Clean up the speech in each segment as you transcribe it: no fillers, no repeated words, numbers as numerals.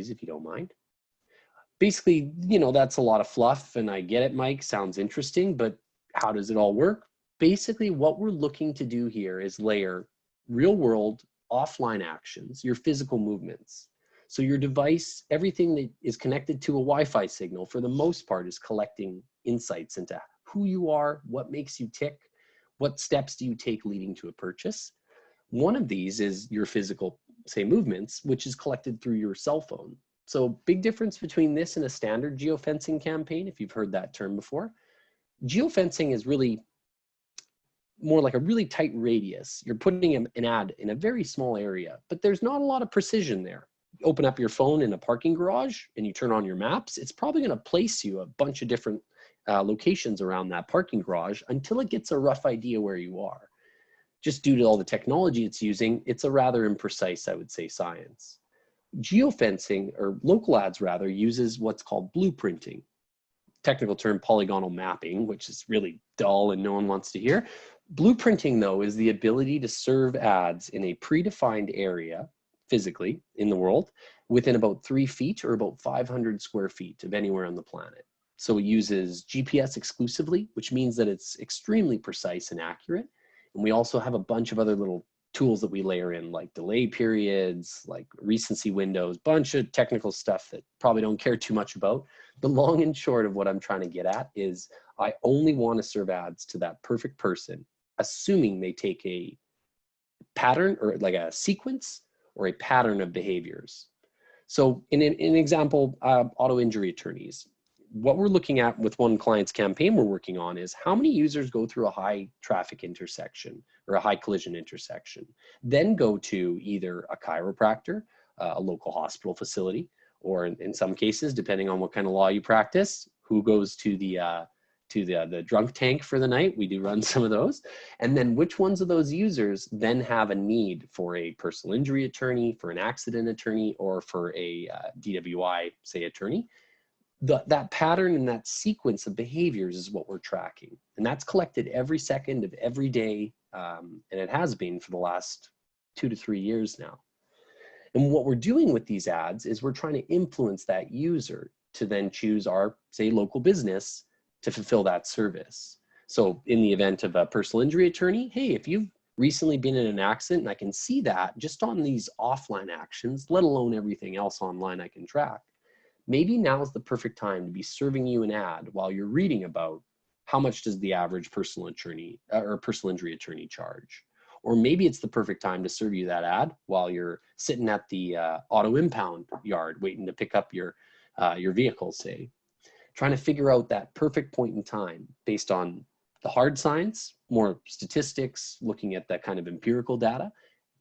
please, if you don't mind. Basically, you know, that's a lot of fluff, and I get it, Mike, sounds interesting, but how does it all work? Basically, what we're looking to do here is layer real world offline actions, your physical movements. So your device, everything that is connected to a Wi-Fi signal, for the most part, is collecting insights into who you are, what makes you tick, what steps do you take leading to a purchase. One of these is your physical, say, movements, which is collected through your cell phone. So big difference between this and a standard geofencing campaign, if you've heard that term before. Geofencing is really more like a really tight radius. You're putting an ad in a very small area, but there's not a lot of precision there. You open up your phone in a parking garage and you turn on your maps, it's probably going to place you a bunch of different locations around that parking garage until it gets a rough idea where you are. Just due to all the technology it's using, it's a rather imprecise, I would say, science. Geofencing, or local ads rather, uses what's called blueprinting. Technical term, polygonal mapping, which is really dull and no one wants to hear. Blueprinting, though, is the ability to serve ads in a predefined area, physically, in the world, within about 3 feet or about 500 square feet of anywhere on the planet. So it uses GPS exclusively, which means that it's extremely precise and accurate. And we also have a bunch of other little tools that we layer in, like delay periods, like recency windows, bunch of technical stuff that probably don't care too much about. The long and short of what I'm trying to get at is I only want to serve ads to that perfect person, assuming they take a pattern or like a sequence or a pattern of behaviors. So in an example, auto injury attorneys. What we're looking at with one client's campaign we're working on is how many users go through a high traffic intersection or a high collision intersection, then go to either a chiropractor, a local hospital facility, or in some cases, depending on what kind of law you practice, who goes to the drunk tank for the night. We do run some of those. And then which ones of those users then have a need for a personal injury attorney, for an accident attorney, or for a DWI, say, attorney. That pattern and that sequence of behaviors is what we're tracking. And that's collected every second of every day. And it has been for the last 2 to 3 years now. And what we're doing with these ads is we're trying to influence that user to then choose our, say, local business to fulfill that service. So in the event of a personal injury attorney, hey, if you've recently been in an accident, and I can see that just on these offline actions, let alone everything else online I can track, maybe now is the perfect time to be serving you an ad while you're reading about how much does the average personal attorney or personal injury attorney charge. Or maybe it's the perfect time to serve you that ad while you're sitting at the auto impound yard waiting to pick up your vehicle, say. Trying to figure out that perfect point in time based on the hard science, more statistics, looking at that kind of empirical data.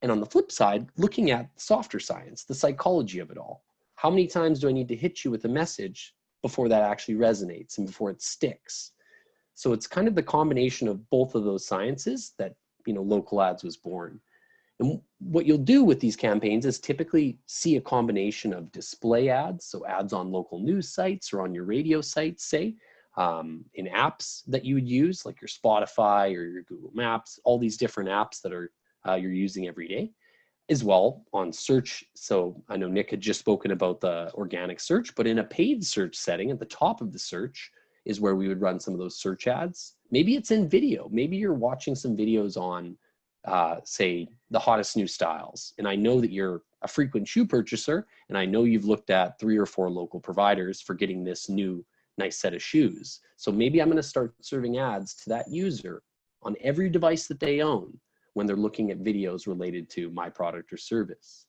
And on the flip side, looking at softer science, the psychology of it all. How many times do I need to hit you with a message before that actually resonates and before it sticks? So it's kind of the combination of both of those sciences that, you know, local ads was born. And what you'll do with these campaigns is typically see a combination of display ads, so ads on local news sites or on your radio sites, say, in apps that you would use, like your Spotify or your Google Maps, all these different apps that are you're using every day, as well on search. So I know Nick had just spoken about the organic search, but in a paid search setting at the top of the search is where we would run some of those search ads. Maybe it's in video. Maybe you're watching some videos on, say, the hottest new styles. And I know that you're a frequent shoe purchaser, and I know you've looked at 3 or 4 local providers for getting this new nice set of shoes. So maybe I'm going to start serving ads to that user on every device that they own when they're looking at videos related to my product or service.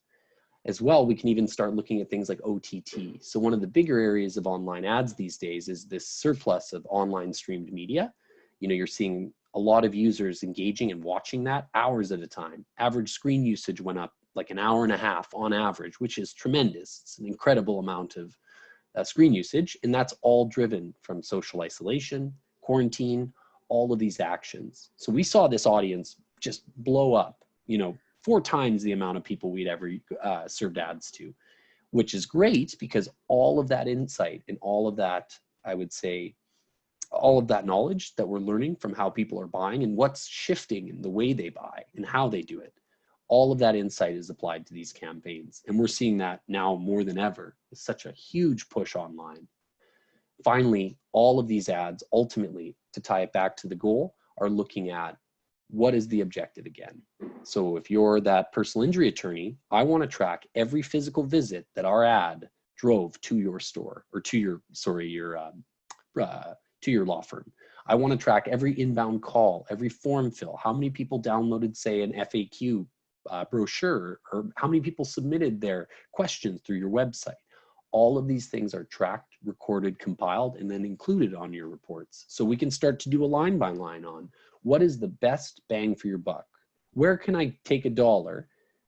As well, we can even start looking at things like OTT. So one of the bigger areas of online ads these days is this surplus of online streamed media. You know, you're seeing a lot of users engaging and watching that hours at a time. Average screen usage went up like an hour and a half on average, which is tremendous. It's an incredible amount of screen usage, and that's all driven from social isolation, quarantine, all of these actions. So we saw this audience just blow up, you know, 4 times the amount of people we'd ever served ads to, which is great because all of that insight and all of that, I would say, all of that knowledge that we're learning from how people are buying and what's shifting in the way they buy and how they do it, All of that insight is applied to these campaigns. And we're seeing that now more than ever. It's such a huge push online. Finally, all of these ads ultimately, to tie it back to the goal, are looking at what is the objective again. So if you're that personal injury attorney, I want to track every physical visit that our ad drove to your store, or to your, to your law firm. I want to track every inbound call, every form fill, how many people downloaded, say, an FAQ brochure, or how many people submitted their questions through your website. All of these things are tracked, recorded, compiled, and then included on your reports. So we can start to do a line by line on what is the best bang for your buck. Where can I take $1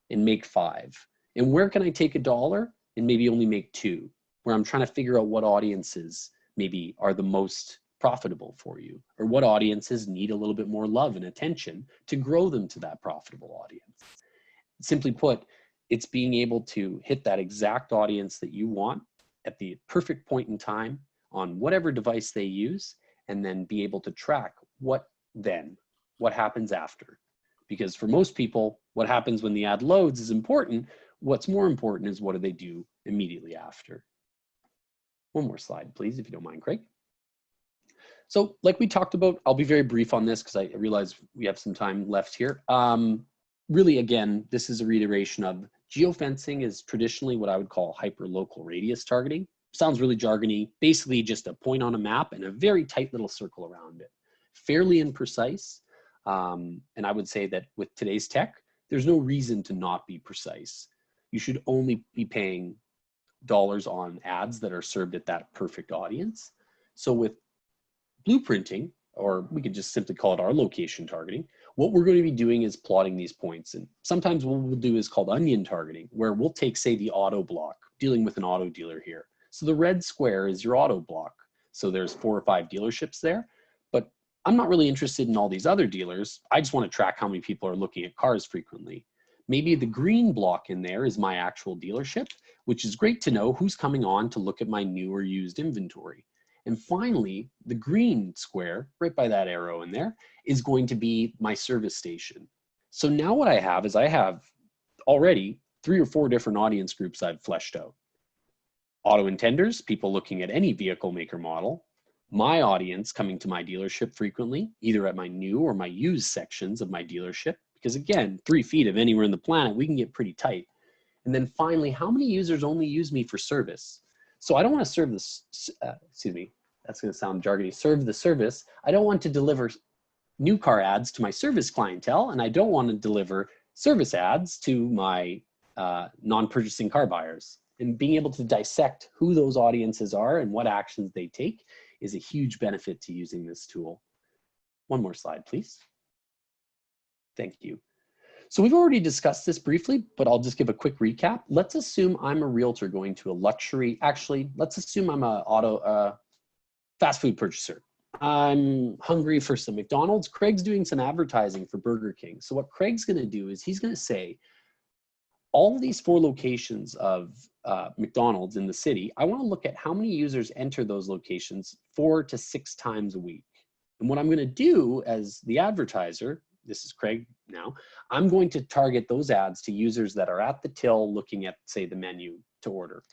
and make 5? And where can I take $1 and maybe only make 2? Where I'm trying to figure out what audiences maybe are the most profitable for you, or what audiences need a little bit more love and attention to grow them to that profitable audience. Simply put, it's being able to hit that exact audience that you want at the perfect point in time on whatever device they use, and then be able to track what happens after. Because for most people, what happens when the ad loads is important. What's more important is what do they do immediately after. One more slide, please, if you don't mind, Craig. So like we talked about, I'll be very brief on this because I realize we have some time left here. Really, again, this is a reiteration of geofencing is traditionally what I would call hyper-local radius targeting. Sounds really jargony, basically just a point on a map and a very tight little circle around it. Fairly imprecise, and I would say that with today's tech, there's no reason to not be precise. You should only be paying dollars on ads that are served at that perfect audience. So with blueprinting, or we could just simply call it our location targeting, what we're going to be doing is plotting these points. And sometimes what we'll do is called onion targeting, where we'll take, say, the auto block, dealing with an auto dealer here. So the red square is your auto block. So there's 4 or 5 dealerships there, but I'm not really interested in all these other dealers. I just want to track how many people are looking at cars frequently. Maybe the green block in there is my actual dealership, which is great to know who's coming on to look at my new or used inventory. And finally, the green square, right by that arrow in there, is going to be my service station. So now what I have is I have already 3 or 4 different audience groups I've fleshed out. Auto intenders, people looking at any vehicle maker model. My audience coming to my dealership frequently, either at my new or my used sections of my dealership, because again, 3 feet of anywhere in the planet, we can get pretty tight. And then finally, how many users only use me for service? So I don't want to serve this, excuse me, that's going to sound jargony, serve the service. I don't want to deliver new car ads to my service clientele, and I don't want to deliver service ads to my non-purchasing car buyers. And being able to dissect who those audiences are and what actions they take is a huge benefit to using this tool. One more slide, please. Thank you. So we've already discussed this briefly, but I'll just give a quick recap. Let's assume I'm a realtor going to a luxury, actually, let's assume I'm a fast food purchaser. I'm hungry for some McDonald's. Craig's doing some advertising for Burger King. So what Craig's gonna do is he's gonna say, all of these 4 locations of McDonald's in the city, I wanna look at how many users enter those locations 4 to 6 times a week. And what I'm gonna do as the advertiser, this is Craig now, I'm going to target those ads to users that are at the till looking at, say, the menu to order.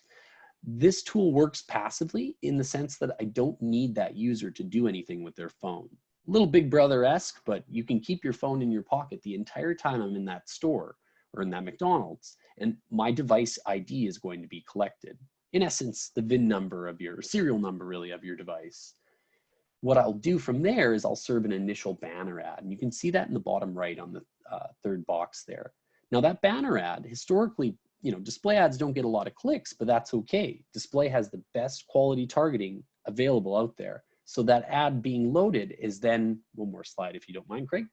This tool works passively in the sense that I don't need that user to do anything with their phone. A little Big Brother-esque, but you can keep your phone in your pocket the entire time I'm in that store or in that McDonald's, and my device ID is going to be collected. In essence, the VIN number of your, serial number really, of your device. What I'll do from there is I'll serve an initial banner ad, and you can see that in the bottom right on the 3rd box there. Now that banner ad, historically, you know, display ads don't get a lot of clicks, but that's okay. Display has the best quality targeting available out there. So that ad being loaded is then, one more slide if you don't mind, Craig,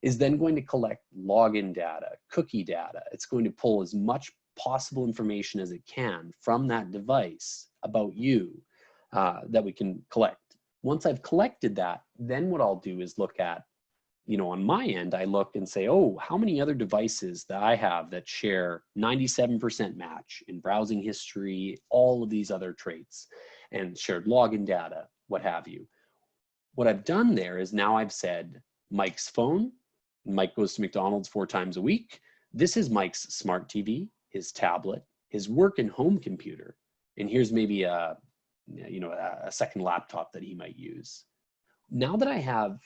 is then going to collect login data, cookie data. It's going to pull as much possible information as it can from that device about you that we can collect. Once I've collected that, then what I'll do is look at, you know, on my end, I look and say, oh, how many other devices that I have that share 97% match in browsing history, all of these other traits, and shared login data, what have you. What I've done there is now I've said Mike's phone, Mike goes to McDonald's 4 times a week. This is Mike's smart TV, his tablet, his work and home computer, and here's maybe a second laptop that he might use. Now that I have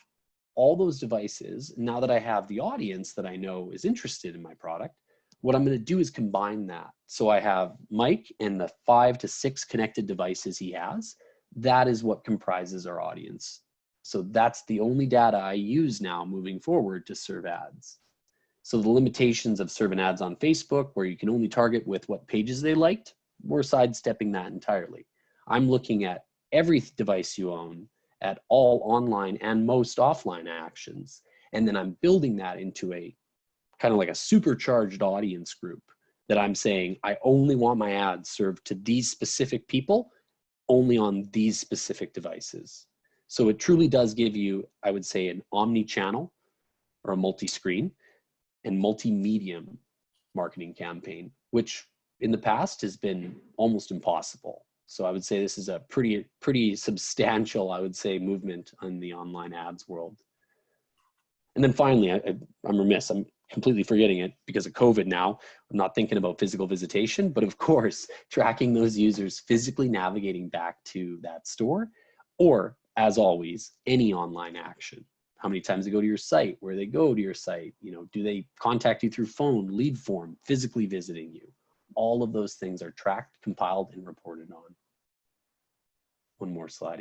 all those devices, now that I have the audience that I know is interested in my product, what I'm going to do is combine that. So I have Mike and the 5 to 6 connected devices he has. That is what comprises our audience. So that's the only data I use now moving forward to serve ads. So the limitations of serving ads on Facebook, where you can only target with what pages they liked, we're sidestepping that entirely. I'm looking at every device you own, at all online and most offline actions. And then I'm building that into a kind of like a supercharged audience group that I'm saying, I only want my ads served to these specific people, only on these specific devices. So it truly does give you, I would say, an omni-channel or a multi-screen and multi-medium marketing campaign, which in the past has been almost impossible. So I would say this is a pretty substantial, I would say, movement in the online ads world. And then finally, I'm remiss, I'm completely forgetting it because of COVID now. I'm not thinking about physical visitation, but of course, tracking those users physically navigating back to that store, or as always, any online action. How many times they go to your site, where they go to your site, do they contact you through phone, lead form, physically visiting you? All of those things are tracked, compiled, and reported on. One more slide.